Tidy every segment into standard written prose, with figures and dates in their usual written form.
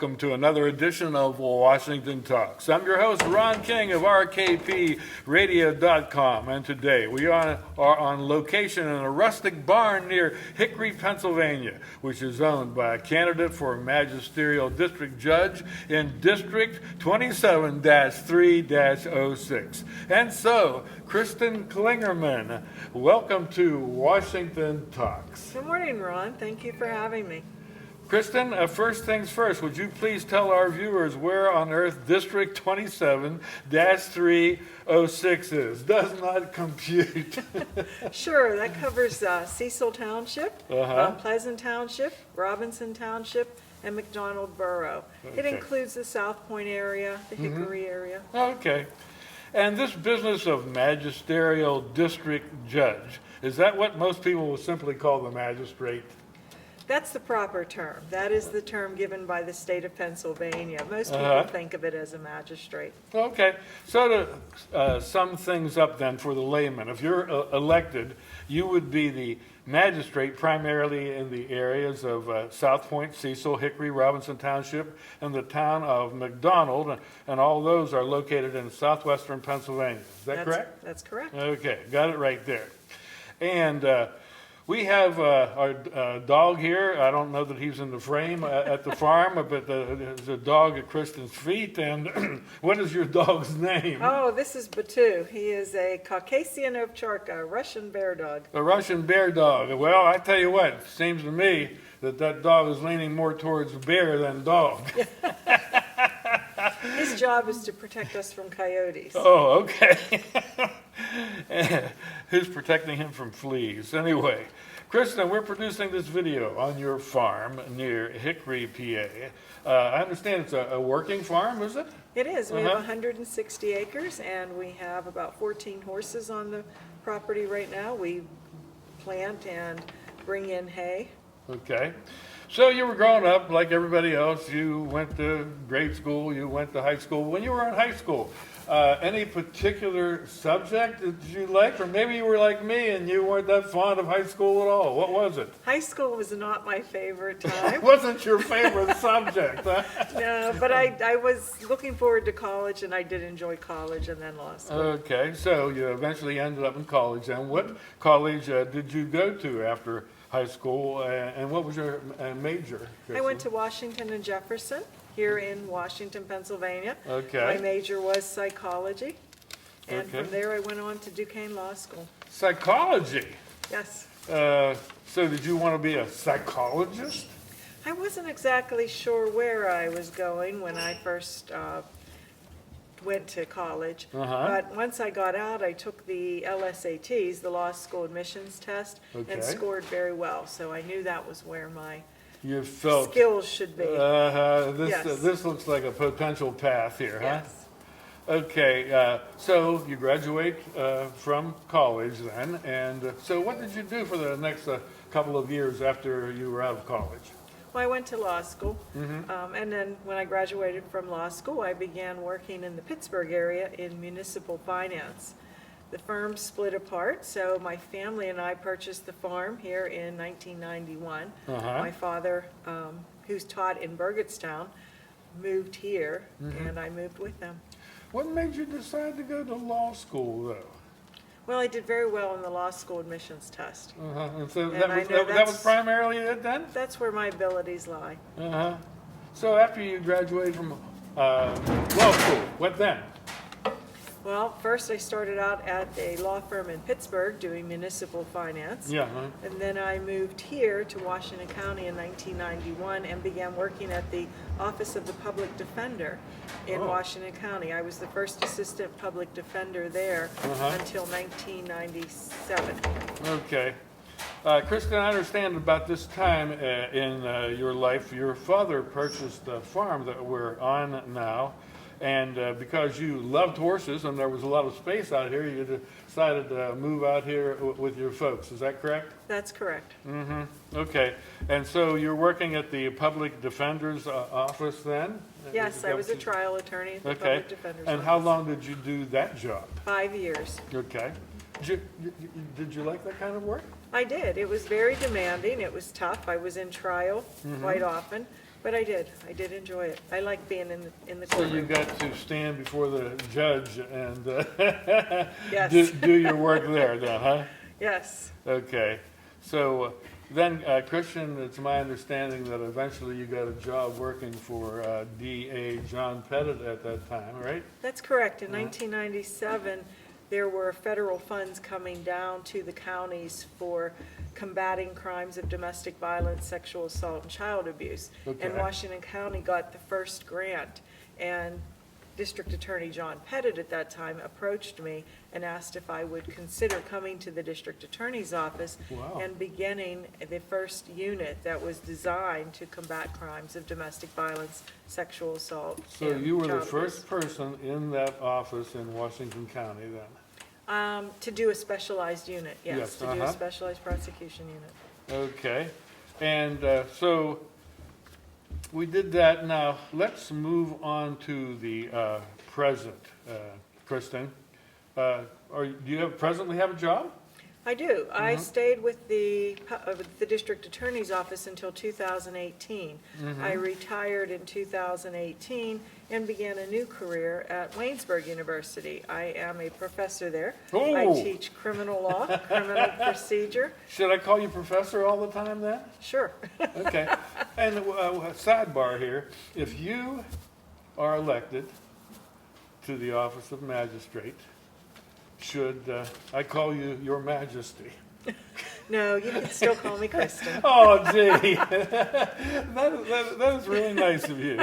welcome to another edition of Washington Talks. I'm your host, Ron King of RKPRadio.com, and today we are on location in a rustic barn near Hickory, Pennsylvania, which is owned by a candidate for Magisterial District Judge in District 27-3-06. And so, Kristin Clingerman, welcome to Washington Talks. Good morning, Ron. Thank you for having me. Kristin, first things first, would you please tell our viewers where on earth District 27-306 is? Does not compute. Sure, that covers Cecil Township, Pleasant Township, Robinson Township, and McDonald Borough. It includes the Southpointe area, the Hickory area. Okay. And this business of Magisterial District Judge, is that what most people will simply call the magistrate? That's the proper term. That is the term given by the state of Pennsylvania. Most people think of it as a magistrate. Okay. So to sum things up then for the layman, if you're elected, you would be the magistrate primarily in the areas of Southpointe, Cecil, Hickory, Robinson Township, and the town of McDonald, and all those are located in southwestern Pennsylvania. Is that correct? That's correct. Okay, got it right there. And we have our dog here. I don't know that he's in the frame at the farm, but there's a dog at Kristin's feet. And what is your dog's name? Oh, this is Batu. He is a Caucasian Ovcharka, a Russian bear dog. A Russian bear dog. Well, I tell you what, it seems to me that dog is leaning more towards bear than dog. His job is to protect us from coyotes. Oh, okay. Who's protecting him from fleas? Anyway, Kristin, we're producing this video on your farm near Hickory, PA. I understand it's a working farm, is it? It is. We have 160 acres, and we have about 14 horses on the property right now. We plant and bring in hay. Okay. So you were growing up like everybody else. You went to grade school, you went to high school. When you were in high school, any particular subject that you liked? Or maybe you were like me and you weren't that fond of high school at all. What was it? High school was not my favorite time. It wasn't your favorite subject, huh? No, but I was looking forward to college, and I did enjoy college and then law school. Okay, so you eventually ended up in college. And what college did you go to after high school, and what was your major? Kristin? I went to Washington and Jefferson here in Washington, Pennsylvania. Okay. My major was psychology, and from there I went on to Duquesne Law School. Psychology? Yes. So did you want to be a psychologist? I wasn't exactly sure where I was going when I first went to college, but once I got out, I took the LSATs, the Law School Admissions Test, and scored very well. So I knew that was where my skills should be. This looks like a potential path here, huh? Yes. Okay, so you graduate from college then, and so what did you do for the next couple of years after you were out of college? Well, I went to law school, and then when I graduated from law school, I began working in the Pittsburgh area in municipal finance. The firm split apart, so my family and I purchased the farm here in 1991. My father, who's taught in Burgettstown, moved here, and I moved with them. What made you decide to go to law school, though? Well, I did very well in the law school admissions test. And so that was primarily it then? That's where my abilities lie. So after you graduated from law school, what then? Well, first I started out at a law firm in Pittsburgh doing municipal finance. And then I moved here to Washington County in 1991 and began working at the Office of the Public Defender in Washington County. I was the first assistant public defender there until 1997. Okay. Kristin, I understand about this time in your life, your father purchased the farm that we're on now. And because you loved horses and there was a lot of space out here, you decided to move out here with your folks. Is that correct? That's correct. Okay. And so you're working at the public defender's office then? Yes, I was a trial attorney at the public defender's office. And how long did you do that job? 5 years. Okay. Did you like that kind of work? I did. It was very demanding. It was tough. I was in trial quite often. But I did enjoy it. I like being in the So courtroom. you got to stand before the judge and Yes. do your work there then, huh? Yes. Okay. So then, Christian, it's my understanding that eventually you got a job working for D.A. John Pettit at that time, right? That's correct. In 1997, there were federal funds coming down to the counties for combating crimes of domestic violence, sexual assault, and child abuse. Okay. And Washington County got the first grant. And District Attorney John Pettit at that time approached me and asked if I would consider coming to the District Attorney's office Wow. and beginning the first unit that was designed to combat crimes of domestic violence, sexual assault, So and you were the child abuse. first person in that office in Washington County then? To do a specialized unit, Yes, yes, to do uh-huh. a specialized prosecution unit. Okay. And so we did that. Now, let's move on to the present, Kristin. Do you presently have a job? I do. I stayed with the District Attorney's Office until 2018. I retired in 2018 and began a new career at Waynesburg University. I am a professor there. I Oh. teach criminal law, criminal procedure. Should I call you professor all the time then? Sure. Okay. And sidebar here, if you are elected to the office of magistrate, should I call you Your Majesty? No, you can still call me Kristin. Oh, gee. that is really nice of you.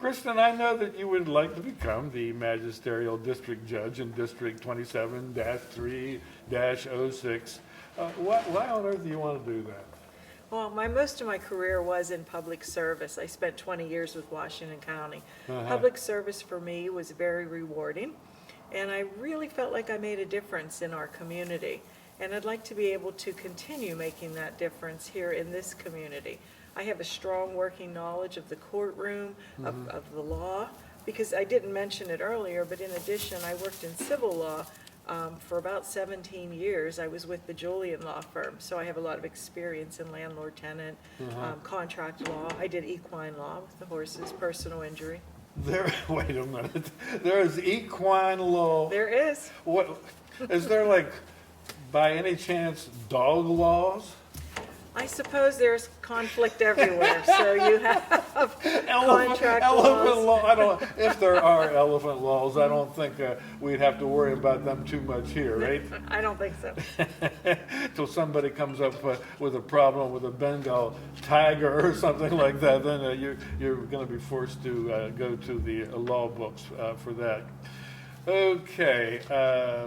Kristin, I know that you would like to become the Magisterial District Judge in District 27-3-06. Why on earth do you want to do that? Well, most of my career was in public service. I spent 20 years with Washington County. Public service for me was very rewarding, and I really felt like I made a difference in our community. And I'd like to be able to continue making that difference here in this community. I have a strong working knowledge of the courtroom, of the law, because I didn't mention it earlier, but in addition, I worked in civil law for about 17 years. I was with the Julian Law Firm, so I have a lot of experience in landlord-tenant, contract law. I did equine law with the horses, personal injury. Wait a minute. There is equine law. There is. What is there, like, by any chance, dog laws? I suppose there's conflict everywhere, so you have contract Elephant laws. law. If there are elephant laws, I don't think we'd have to worry about them too much here, right? I don't think so. Till somebody comes up with a problem with a Bengal tiger or something like that, then you're going to be forced to go to the law books for that. Okay,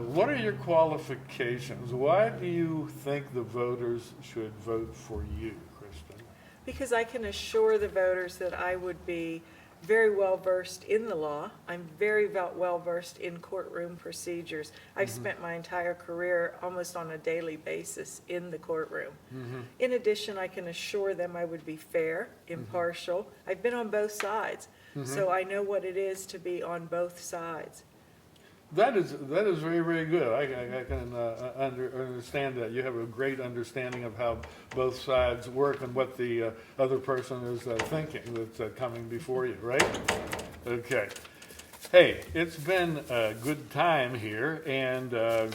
what are your qualifications? Why do you think the voters should vote for you, Kristin? Because I can assure the voters that I would be very well versed in the law. I'm very well versed in courtroom procedures. I've spent my entire career almost on a daily basis in the courtroom. In addition, I can assure them I would be fair, impartial. I've been on both sides, so I know what it is to be on both sides. That is very, very good. I can understand that. You have a great understanding of how both sides work and what the other person is thinking that's coming before you, right? Okay. Hey, it's been a good time here, and do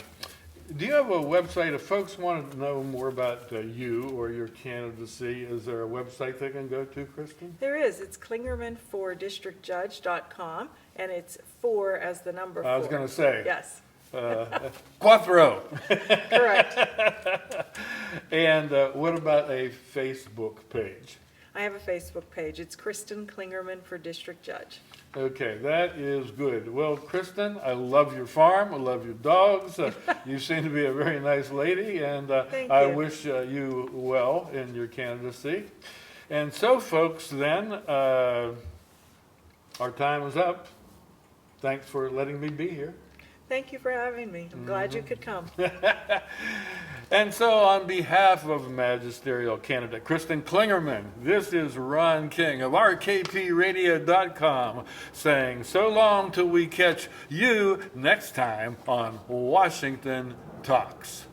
you have a website? If folks want to know more about you or your candidacy, is there a website they can go to, Kristin? There is. It's KlingermanForDistrictJudge.com, and it's 4 as the number 4. I was going to say. Yes, Quattro. correct. And what about a Facebook page? I have a Facebook page. It's Kristin Klingerman for District Judge. Okay, that is good. Well, Kristin, I love your farm. I love your dogs. You seem to be a very nice lady, and Thank I you. wish you well in your candidacy. And so, folks, then, our time is up. Thanks for letting me be here. Thank you for having me. I'm glad you could come. And so, on behalf of magisterial candidate Kristin Klingerman, this is Ron King of RKPRadio.com saying so long till we catch you next time on Washington Talks.